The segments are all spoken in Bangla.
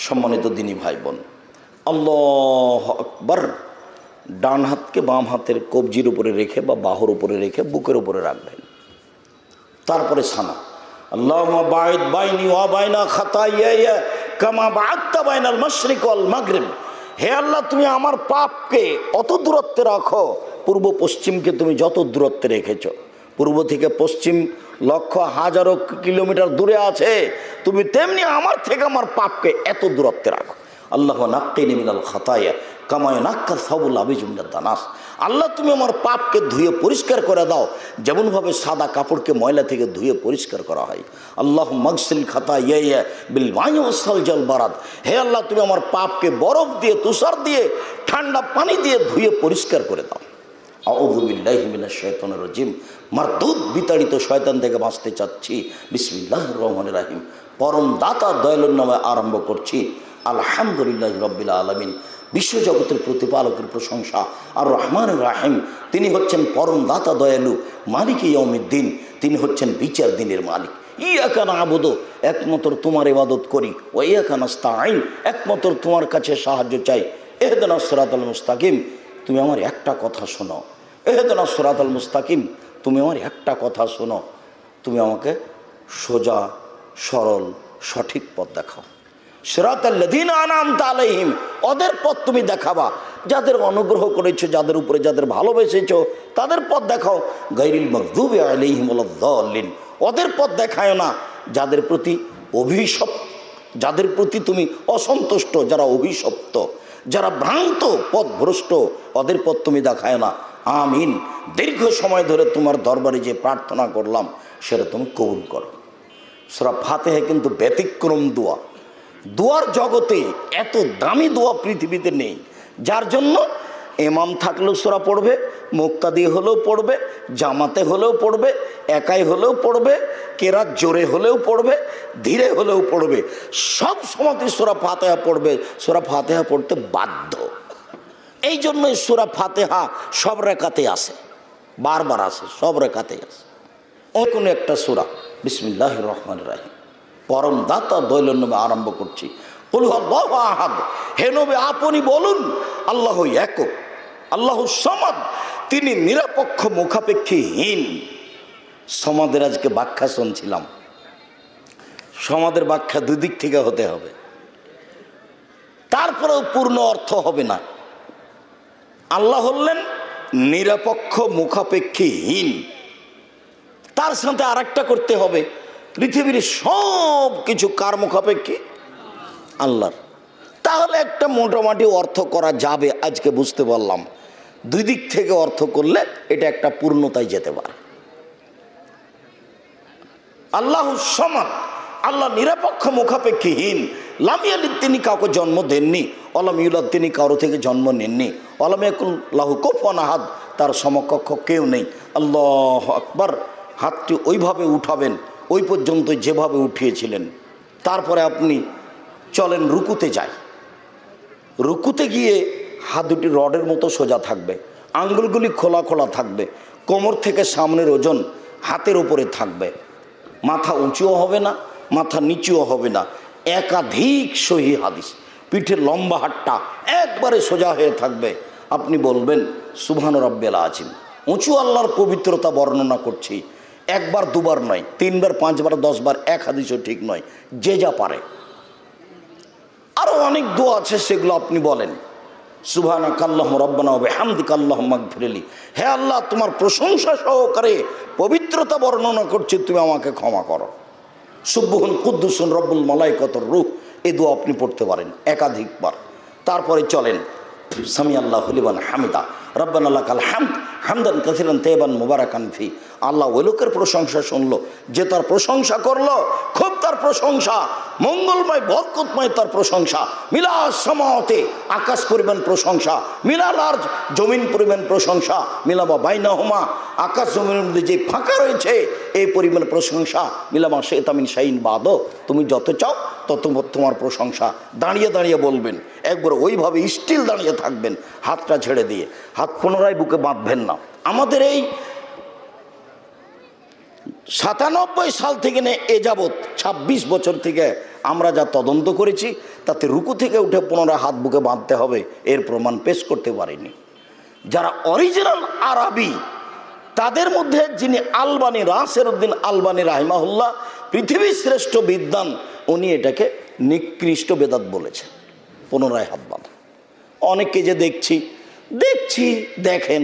সম্মানিত দিনী ভাই বোন, আল্লাহু আকবার। ডান হাতকে বাম হাতের কবজির উপরে রেখে বা বাহুর উপরে রেখে বুকের উপরে রাখবেন। তারপরে সানা, আল্লাহুম্মা বাঈদ বাইনি ওয়া বাইনা খাতায়ায়া কামা বা'আদতা বাইনাল মাশরিক ওয়াল মাগরিব। হে আল্লাহ, তুমি আমার পাপকে অত দূরত্বে রাখো পূর্ব পশ্চিমকে তুমি যত দূরত্বে রেখেছো। পূর্ব থেকে পশ্চিম লক্ষ হাজারো কিলোমিটার দূরে আছে, তুমি তেমনি আমার থেকে আমার পাপকে এত দূরত্বে রাখো। আল্লাহ নাক্কিনি মিনাল খাতায়া কামা ইয়ানাক্কা সাবুল আবিজু মিনাদ দানাস। আল্লাহ, তুমি আমার পাপকে ধুয়ে পরিষ্কার করে দাও যেমনভাবে সাদা কাপড়কে ময়লা থেকে ধুয়ে পরিষ্কার করা হয়। আল্লাহ মাগসিল খাতায়া বিল মাই ওয়াস সালজাল বারাদ। হে আল্লাহ, তুমি আমার পাপকে বরফ দিয়ে, তুষার দিয়ে, ঠান্ডা পানি দিয়ে ধুয়ে পরিষ্কার করে দাও। আউযু বিল্লাহি মিনাশ শাইতানির রাজিম। মারদুদ বিতাড়িত শয়তান থেকে বাঁচতে চাচ্ছি। বিসমিল্লাহির রহমানির রহিম। পরম দাতা দয়ালুর নামে আরম্ভ করছি। আলহামদুলিল্লাহি রাব্বিল আলামিন। বিশ্বজগতের প্রতিপালকের প্রশংসা। আর রহমানুর রাহিম, তিনি হচ্ছেন পরম দাতা দয়ালু, মালিক ইয়াউমিদ্দিন, তিনি হচ্ছেন বিচার দিনের মালিক। ইয়াকা না'বুদু, একমাত্র তোমার ইবাদত করি। ওয়া ইয়াকা নাস্তাঈন, একমাত্র তোমার কাছে সাহায্য চাই। ইহদিনাস সিরাতাল মুস্তাকিম, তুমি আমার একটা কথা শোনো। ইহদিনাস সিরাতাল মুস্তাকিম, তুমি আমার একটা কথা শোনো। তুমি আমাকে সোজা সরল সঠিক পথ দেখাও। সিরাতাল্লাযীনা আন'আমতা আলাইহিম, ওদের পথ তুমি দেখাবা। যাদের অনুগ্রহ করেছো, যাদের উপরে যাদের ভালোবেসেছো, তাদের পথ দেখাও। গায়রিল মাগদুবি আলাইহিম ওয়ালাদ-দাল্লিন, ওদের পথ দেখায় না যাদের প্রতি অভিশপ্ত, যাদের প্রতি তুমি অসন্তুষ্ট, যারা অভিশপ্ত, যারা ভ্রান্ত পথভ্রষ্ট, ওদের পথ তুমি দেখায় না। আমিন। দীর্ঘ সময় ধরে তোমার দরবারে যে প্রার্থনা করলাম সেটা তুমি কবুল করো। সূরা ফাতিহা কিন্তু ব্যতিক্রম দোয়া। দোয়ার জগতে এত দামি দোয়া পৃথিবীতে নেই, যার জন্য ইমাম থাকলেও সূরা পড়বে, মুক্তাদি হলেও পড়বে, জামাতে হলেও পড়বে, একাই হলেও পড়বে, কেরাত জোরে হলেও পড়বে, ধীরে হলেও পড়বে, সব সময়তে সূরা ফাতিহা পড়বে। সূরা ফাতিহা পড়তে বাধ্য। এই জন্যই সূরা ফাতিহা সব রাকাতে আসে, বারবার আসে, সব রাকাতে আসে। ওই কোনো একটা সূরা। বিসমিল্লাহির রহমানির রহিম। পরম দাতা দয়ালুর নামে আরম্ভ করছি। কুল হুয়াল্লাহু আহাদ। হে নবী, আপনি বলুন আল্লাহু একক, আল্লাহু সামাদ, তিনি নিরপেক্ষ মুখাপেক্ষীহীন। সমাদের আজকে ব্যাখ্যা শুনছিলাম। সমাদের ব্যাখ্যা দুদিক থেকে হতে হবে, তারপরেও পূর্ণ অর্থ হবে না। আল্লাহ হলেন নিরপেক্ষ মুখাপেক্ষীহীন, তার সাথে আরেকটা করতে হবে, পৃথিবীর সব কিছু কার মুখাপেক্ষী? আল্লাহর। তাহলে একটা মোটামুটি অর্থ করা যাবে, আজকে বুঝতে পারলাম। দুই দিক থেকে অর্থ করলে এটা একটা পূর্ণতায় যেতে পারে। আল্লাহু সামাদ, আল্লাহ নিরপেক্ষ মুখাপেক্ষীহীন। লাম ইয়ালিদ, তিনি কাউকে জন্ম দেননি। ওয়ালাম ইউলাদ, তিনি কারো থেকে জন্ম নেননি। ওয়ালাম ইয়াকুল লাহু কুফুয়ান আহাদ, তার সমকক্ষ কেউ নেই। আল্লাহু আকবার। হাতটি ওইভাবে উঠাবেন ওই পর্যন্ত যেভাবে উঠিয়েছিলেন। তারপরে আপনি চলেন রুকুতে যাই। রুকুতে গিয়ে হাত দুটি রডের মতো সোজা থাকবে, আঙ্গুলগুলি খোলা খোলা থাকবে, কোমর থেকে সামনের ওজন হাতের উপরে থাকবে, মাথা উঁচুও হবে না, মাথা নিচুও হবে না। একাধিক সহি হাদিস, পিঠের লম্বা হাতটা একবারে সোজা হয়ে থাকবে। আপনি বলবেন সুবহান রাব্বিল আযীম। উঁচু আল্লাহর পবিত্রতা বর্ণনা করছি, একবার দুবার নয়, 3 বার 5 বার 10 বার, এক হাদিসও ঠিক নয়, যে যা পারে। আরো অনেক দোয়া আছে, সেগুলো আপনি বলেন। সুবহানাকাল্লাহুম্মা রাব্বানা ওয়া বিহামদিকা আল্লাহুম্মা ইগফিরলি। হে আল্লাহ, তোমার প্রশংসা সহকারে পবিত্রতা বর্ণনা করছি, তুমি আমাকে ক্ষমা করো। সুবহুন কুদ্দুসুন রব্বুল মালাইকাতুর রূহ, এই দোয়া আপনি পড়তে পারেন একাধিকবার। তারপরে চলেন সামি আল্লাহু লিমান হামিদা, রব্বানা লাকাল হামদ হামদান কাসীরান তাইয়িবান মুবারাকান ফি। আল্লাহ ওই লোকের প্রশংসা শুনলো যে তার প্রশংসা করলো, খুব তার প্রশংসা, মঙ্গলময় বরকতময় তার প্রশংসা। মিলা সামাওয়াতে, আকাশ পরিমাণ প্রশংসা, মিলাল আরজ, জমিন পরিমাণ প্রশংসা, মিলামা বাইনাহুমা, আকাশ জমিনের মধ্যে যে ফাঁকা রয়েছে এই পরিমাণ প্রশংসা, মিলামা শাইতা মিন শাইইন বাদ, তুমি যত চাও তত তোমার প্রশংসা। দাঁড়িয়ে দাঁড়িয়ে বলবেন, একবার ওইভাবে স্টিল দাঁড়িয়ে থাকবেন, হাতটা ছেড়ে দিয়ে, হাত পুনরায় বুকে বাঁধবেন না। আমাদের এই 97 সাল থেকে নিয়ে এ যাবৎ 26 বছর থেকে আমরা যা তদন্ত করেছি তাতে রুকু থেকে উঠে পুনরায় হাত বুকে বাঁধতে হবে এর প্রমাণ পেশ করতে পারিনি। যারা অরিজিনাল আরবি তাদের মধ্যে যিনি আলবানী, রাসের উদ্দিন আলবানী রাহিমাহুল্লাহ, পৃথিবীর শ্রেষ্ঠ বিদ্বান, উনি এটাকে নিকৃষ্ট বেদাত বলেছেন পুনরায় হাত বাঁধা। অনেককে যে দেখেন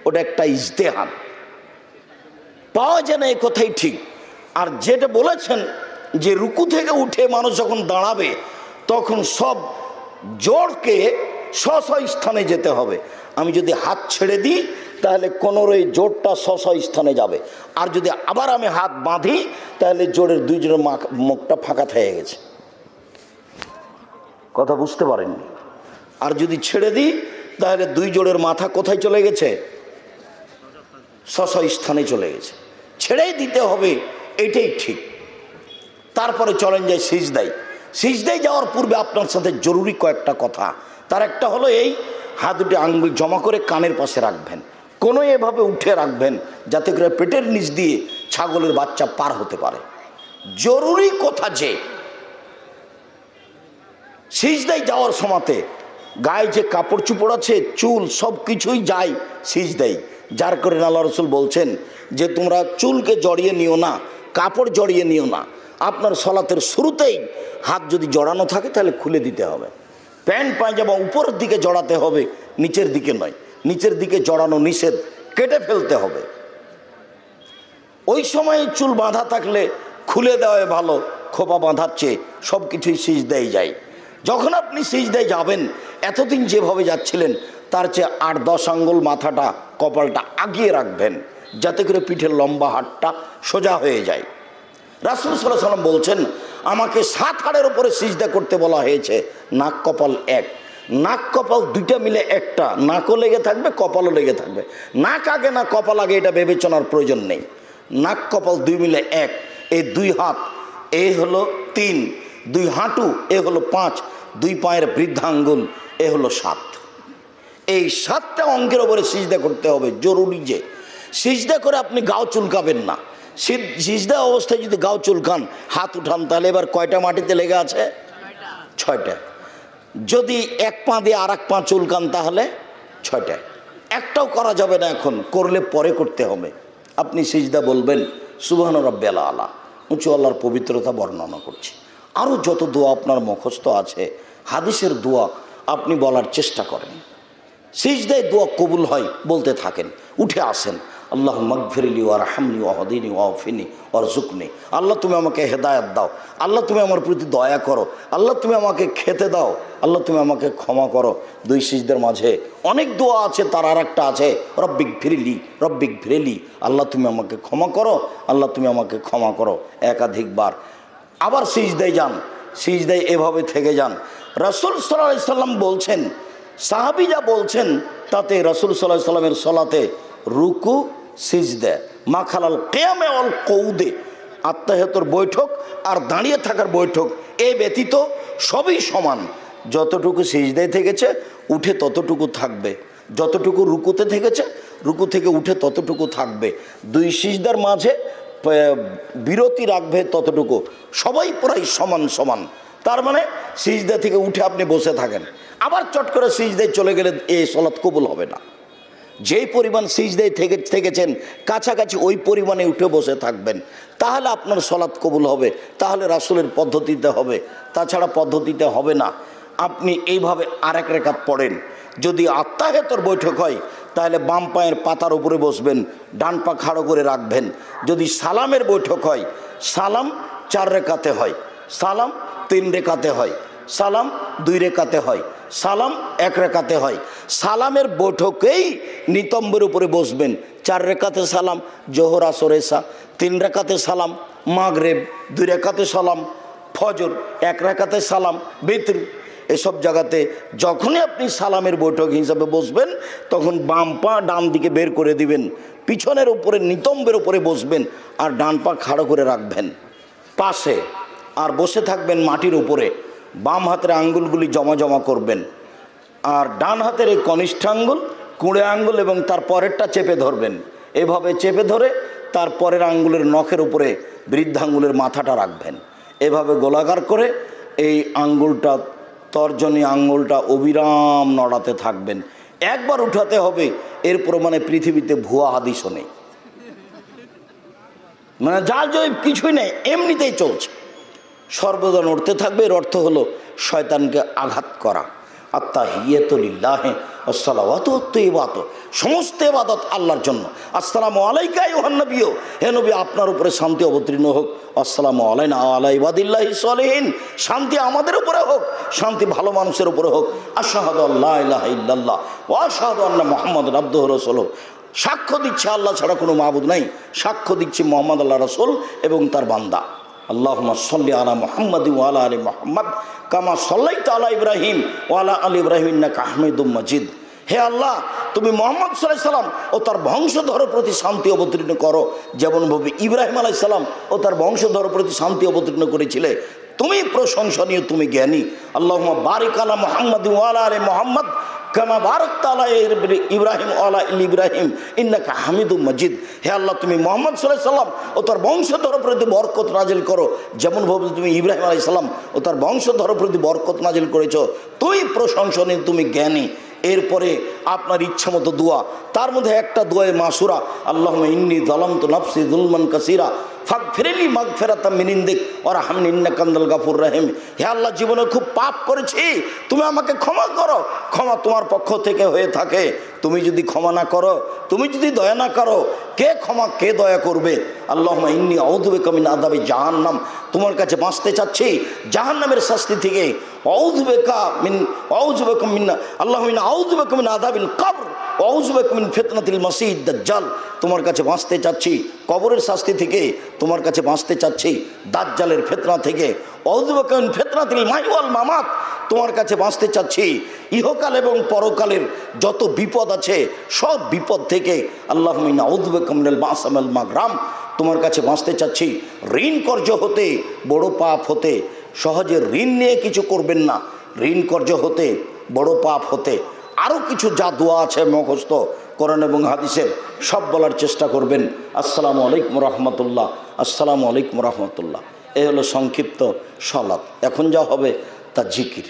ওটা একটা ইজতেহাদ, পাওয়া যায় না, এই কথাই ঠিক। আর যেটা বলেছেন যে রুকু থেকে উঠে মানুষ যখন দাঁড়াবে তখন সব জোড়কে স্ব স্থানে যেতে হবে। আমি যদি হাত ছেড়ে দিই তাহলে কোনোরই জোড়টা স্ব স্থানে যাবে, আর যদি আবার আমি হাত বাঁধি তাহলে জোড়ের দুইজনের মুখটা ফাঁকা থেকে গেছে। কথা বুঝতে পারেননি? আর যদি ছেড়ে দিই তাহলে দুই জোড়ের মাথা কোথায় চলে গেছে? স্ব স্থানে চলে গেছে। ছেড়েই দিতে হবে, এটাই ঠিক। তারপরে চলেন যাই সিজদায়। সিজদায় যাওয়ার পূর্বে আপনার সাথে জরুরি কয়েকটা কথা। তার একটা হলো এই, হাত দুটি আঙ্গুল জমা করে কানের পাশে রাখবেন, কোনো এভাবে উঠে রাখবেন যাতে করে পেটের নিচ দিয়ে ছাগলের বাচ্চা পার হতে পারে। জরুরি কথা যে সিজদায় যাওয়ার সময়তে গায়ে যে কাপড় চুপড় আছে, চুল, সব কিছুই যায় সিজদায়। যার করে আল্লাহ রসুল বলছেন যে তোমরা চুলকে জড়িয়ে নিও না, কাপড় জড়িয়ে নিও না। আপনার সলাতের শুরুতেই হাত যদি জড়ানো থাকে তাহলে খুলে দিতে হবে। প্যান্ট পায়জামা উপরের দিকে জড়াতে হবে, নিচের দিকে নয়। নিচের দিকে জড়ানো নিষেধ, কেটে ফেলতে হবে। ওই সময় চুল বাঁধা থাকলে খুলে দেওয়াই ভালো, খোপা বাঁধার চেয়ে। সব কিছুই সিজদায় যায়। যখন আপনি সিজদায় যাবেন, এতদিন যেভাবে যাচ্ছিলেন তার চেয়ে 8-10 আঙ্গুল মাথাটা, কপালটা আগিয়ে রাখবেন যাতে করে পিঠের লম্বা হাড়টা সোজা হয়ে যায়। রাসূল সাল্লাল্লাহু আলাইহি ওয়াসাল্লাম বলছেন আমাকে 7 হাড়ের উপরে সিজদা করতে বলা হয়েছে। নাক কপাল এক, নাক কপাল দুইটা মিলে একটা, নাকও লেগে থাকবে, কপালও লেগে থাকবে। নাক আগে না কপাল আগে এটা বিবেচনার প্রয়োজন নেই। নাক কপাল দুই মিলে এক। এই 2 হাত এ হলো 3, 2 হাঁটু এ হলো 5, 2 পায়ের বৃদ্ধাঙ্গুল এ হলো 7। এই 7টা অঙ্গের ওপরে সিজদা করতে হবে। জরুরি যে সিজদা করে আপনি গাও চুলকাবেন না। সিজদা অবস্থায় যদি গাও চুলকান, হাত উঠান, তাহলে এবার কয়টা মাটিতে লেগে আছে? 6টা। যদি এক পা দিয়ে আর এক পা চুলকান তাহলে 6টা। একটাও করা যাবে না, এখন করলে পরে করতে হবে। আপনি সিজদা বলবেন সুবহান রাব্বিয়াল আলা, উঁচু আল্লাহর পবিত্রতা বর্ণনা করছি। আরও যত দোয়া আপনার মুখস্থ আছে, হাদিসের দোয়া আপনি বলার চেষ্টা করেন। সিজদায় দোয়া কবুল হয়, বলতে থাকেন। উঠে আসেন, আল্লাহ মাগফিরলি ওয়ারহামনি ওয়াহদিনি ওয়াফিনি ওয়ারজুকনি। আল্লাহ তুমি আমাকে হেদায়েত দাও, আল্লাহ তুমি আমার প্রতি দয়া করো, আল্লাহ তুমি আমাকে খেতে দাও, আল্লাহ তুমি আমাকে ক্ষমা করো। 2 সিজদার মাঝে অনেক দোয়া আছে, তার আর একটা আছে রব্বিক ফিরিলি, আল্লাহ তুমি আমাকে ক্ষমা করো, আল্লাহ তুমি আমাকে ক্ষমা করো, একাধিকবার। আবার সিজদায় যান, সিজদায় এভাবে থেকে যান। রাসূল সাল্লাল্লাহু আলাইহি সাল্লাম বলছেন, সাহাবী যা বলছেন তাতে রাসূল সাল্লাল্লাহু আলাইহি সাল্লামের সলাতে রুকু, সিজদা, মাখালাল কিয়ামে ওয়াল কউদে, আত্তাহিয়াতুর বৈঠক আর দাঁড়িয়ে থাকার বৈঠক, এ ব্যতীত সবই সমান। যতটুকু সিজদায় থেকেছে উঠে ততটুকু থাকবে, যতটুকু রুকুতে থেকেছে রুকু থেকে উঠে ততটুকু থাকবে। 2 সিজদার মাঝে বিরতি রাখবে ততটুকু। সবাই প্রায় সমান সমান। তার মানে সিজদা থেকে উঠে আপনি বসে থাকেন, আবার চট করে সিজদায় চলে গেলে এই সলাৎ কবুল হবে না। যেই পরিমাণ সিজদায় থেকেছেন কাছাকাছি ওই পরিমাণে উঠে বসে থাকবেন, তাহলে আপনার সলাৎ কবুল হবে। তাহলে রাসূলের পদ্ধতিতে হবে, তাছাড়া পদ্ধতিতে হবে না। আপনি এইভাবে আরেক রাকাত পড়েন। যদি আত্তাহিয়াতুর বৈঠক হয় তাহলে বাম পায়ের পাতার উপরে বসবেন, ডান পা খাড়ো করে রাখবেন। যদি সালামের বৈঠক হয়, সালাম 4 রেখাতে হয়, সালাম 3 রেখাতে হয়, সালাম 2 রেখাতে হয়, সালাম 1 রেখাতে হয়। সালামের বৈঠকেই নিতম্বের উপরে বসবেন। 4 রেখাতে সালাম জোহর আসর এশা, 3 রেখাতে সালাম মাগরিব, 2 রেখাতে সালাম ফজর, 1 রেখাতে সালাম বিতর। এসব জায়গাতে যখনই আপনি সালামের বৈঠক হিসাবে বসবেন তখন বাম পা ডান দিকে বের করে দিবেন, পিছনের উপরে নিতম্বের উপরে বসবেন আর ডান পা খাড়ো করে রাখবেন পাশে, আর বসে থাকবেন মাটির উপরে। বাম হাতের আঙ্গুলগুলি জমা জমা করবেন, আর ডান হাতের এই কনিষ্ঠ আঙ্গুল, কুঁড়ে আঙ্গুল এবং তার পরেরটা চেপে ধরবেন। এভাবে চেপে ধরে তার পরের আঙ্গুলের নখের উপরে বৃদ্ধাঙ্গুলের মাথাটা রাখবেন। এভাবে গোলাকার করে এই আঙ্গুলটা, তর্জনী আঙ্গুলটা অবিরাম নড়াতে থাকবেন। একবার উঠাতে হবে, এরপর মানে পৃথিবীতে ভুয়া হাদিসও নেই, মানে যা জয় কিছুই নেই, এমনিতেই চলছে। সর্বদা নড়তে থাকবে। এর অর্থ হলো শয়তানকে আঘাত করা। আত্তাহিয়াতুলিল্লাহি ওয়াসসালাওয়াতু ওয়াত-তাইয়্যিবাত, সমস্ত ইবাদত আল্লাহর জন্য। আসসালামু আলাইকা আইয়ুহান নবী, হে নবী আপনার উপরে শান্তি অবতীর্ণ হোক। আসসালামু আলাইনা ওয়া আলা ইবাদিল্লাহিস সলিহিন, শান্তি আমাদের উপরে হোক, শান্তি ভালো মানুষের উপরে হোক। আশহাদু আল্লা ইলাহা ইল্লাল্লাহ ওয়া আশহাদু আন্না মুহাম্মাদান আবদুহু ওয়া রাসূলুহু, সাক্ষ্য দিচ্ছে আল্লাহ ছাড়া কোনো মাবুদ নাই, সাক্ষ্য দিচ্ছে মুহাম্মদ আল্লাহ রাসূল এবং তার বান্দা। আল্লাহুম্মা সাল্লি আলা মুহাম্মাদ ওয়া আলা আলি মুহাম্মাদ কামা সাল্লাইতা আলা ইব্রাহিম ওয়া আলা আলি ইব্রাহিম ইন্নাকা হামিদুম মাজিদ। হে আল্লাহ, তুমি মুহাম্মদ সাল্লাল্লাহু আলাইহি সাল্লাম ও তার বংশধরের প্রতি শান্তি অবতীর্ণ করো, যেমনভাবে ইব্রাহিম আলাইহিস সালাম ও তার বংশধরের প্রতি শান্তি অবতীর্ণ করেছিলে। তুমি প্রশংসনীয়, তুমি জ্ঞানী। আল্লাহুম্মা বারিক আলা মুহাম্মাদ ওয়া আলা আলি মুহাম্মাদ কামা বারাকতা আলা ইব্রাহিম ওয়া আলা আলি ইব্রাহিম ইন্নাকা হামিদুম মাজিদ। হে আল্লাহ, তুমি মুহাম্মদ সাল্লাল্লাহু আলাইহি সাল্লাম ও তার বংশধরের প্রতি বরকত নাজিল করো, যেমনভাবে তুমি ইব্রাহিম আলাইহিস সালাম ও তার বংশধরের প্রতি বরকত নাজিল করেছো। তুই প্রশংসনীয়, তুমি জ্ঞানী। এরপরে আপনার ইচ্ছা মতো দোয়া, তার মধ্যে একটা দোয়ায়ে মাসুরা, আল্লাহুম্মা ইন্নী যালামতু নাফসি যুলমান কাসীরা ফাগফিরলি মাগফিরাতাম মিন ইনদিক ওয়ারহামনি ইন্নাকা আনতাল গাফুরুর রহিম। হে আল্লাহ, জীবনে খুব পাপ করেছি, তুমি আমাকে ক্ষমা করো। ক্ষমা তোমার পক্ষ থেকে হয়ে থাকে। তুমি যদি ক্ষমা না করো, তুমি যদি দয়া না করো, কে ক্ষমা কে দয়া করবে? আল্লাহুম্মা ইন্নী আউযু বিকা মিন আযাবি জাহান্নাম, তোমার কাছে বাঁচতে চাচ্ছি জাহান্নামের শাস্তি থেকে। আউযু বিকা মিন আল্লাহুম্মা ইন্নী আউযু বিকা মিন আযাবিল কবর আউযু বিকা মিন ফিতনাতিল মাসীহিদ দাজ্জাল, তোমার কাছে বাঁচতে চাচ্ছি কবরের শাস্তি থেকে, তোমার কাছে বাঁচতে চাচ্ছি দাজ্জালের ফিতনা থেকে। আউযু বিকা মিন ফিতনাতিল মাহইয়া ওয়াল মামাত, তোমার কাছে বাঁচতে চাচ্ছি ইহকাল এবং পরকালের যত বিপদ আছে সব বিপদ থেকে। আল্লাহুম্মা ইন্নী আউযু বিকা মিনাল বা'স ওয়াল মাগরাম, তোমার কাছে বাঁচতে চাচ্ছি ঋণ কর্য হতে, বড় পাপ হতে। সহজে ঋণ নিয়ে কিছু করবেন না, ঋণ কর্য হতে, বড় পাপ হতে। আরও কিছু যা দোয়া আছে মুখস্থ কোরআন এবং হাদিসের, সব বলার চেষ্টা করবেন। আসসালামু আলাইকুম রহমতুল্লাহ, আসসালামু আলাইকুম রহমতুল্লাহ। এ হলো সংক্ষিপ্ত সালাত। এখন যা হবে তা জিকির।